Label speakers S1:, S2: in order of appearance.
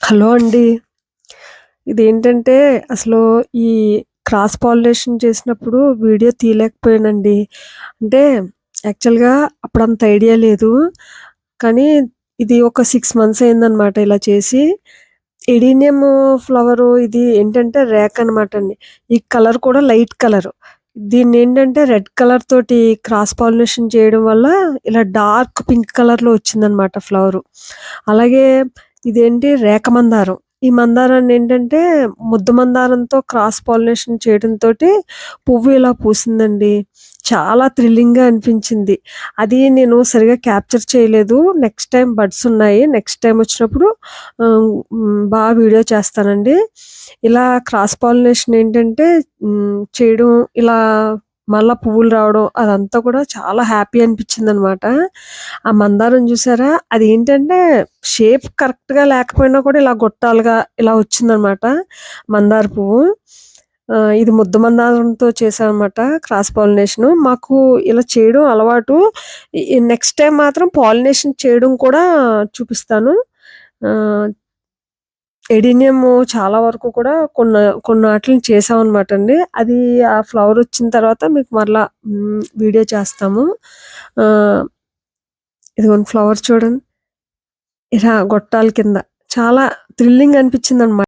S1: Hello అండి. ఇదేంటంటే అసలు ఈ క్రాస్ పాలినేషన్ చేసినప్పుడు వీడియో తీయలేకపోయానండి. అంటే యాక్చువల్‌గా అప్పుడంత ఐడియా లేదు. కానీ ఇది ఒక 6 మంత్స్ అయిందనమాట ఇలా చేసి. ఎడీనియం ఫ్లవరు ఇది ఏంటంటే రేక్ అనమాట అండి. ఈ కలర్ కూడా లైట్ కలరు. దీన్నేంటంటే రెడ్ కలర్ తోటి క్రాస్ పాలినేషన్ చేయడం వల్ల ఇలా డార్క్ పింక్ కలర్‌లో వచ్చిందనమాట ఫ్లవరు. అలాగే ఇదేంటి రేఖ మందారం. ఈ మందారాన్నేంటంటే ముద్ద మందారంతో క్రాస్ పాలినేషన్ చేయడంతోటి పువ్వు ఇలా పూసిందండి. చాలా థ్రిల్లింగ్‌గా అనిపించింది. అది నేను సరిగ్గా క్యాప్చర్ చేయలేదు. నెక్స్ట్ టైమ్ బడ్స్ ఉన్నాయి. నెక్స్ట్ టైమ్ వచ్చినప్పుడు వీడియో చేస్తానండి. ఇలా క్రాస్ పాలినేషన్ ఏంటంటే చేయడం ఇలా మళ్ళా పువ్వులు రావడం అదంతా కూడా చాలా హ్యాపీ అనిపించిందనమాట. ఆ మందారం చూసారా? అదేంటంటే షేప్ కరెక్ట్‌గా లేకపోయినా కూడా ఇలా గొట్టాలుగా ఇలా వచ్చిందనమాట మందార పువ్వు. ఇది ముద్ద మందారంతో చేశామనమాట క్రాస్ పాలినేషను. మాకు ఇలా చేయడం అలవాటు. నెక్స్ట్ టైమ్ మాత్రం పాలినేషన్ చేయడం కూడా చూపిస్తాను. ఆహ్, ఎడీనియము చాలా వరకు కూడా కొన్నాటిలిని చేశామనమాట అండి. అది ఆ ఫ్లవర్ వచ్చిన తర్వాత మీకు మరలా వీడియో చేస్తాము. ఆహ్, ఇదిగోండి ఫ్లవర్ చూడండి. ఇలా గొట్టాల కింద చాలా థ్రిల్లింగ్ అనిపించిందనమాట.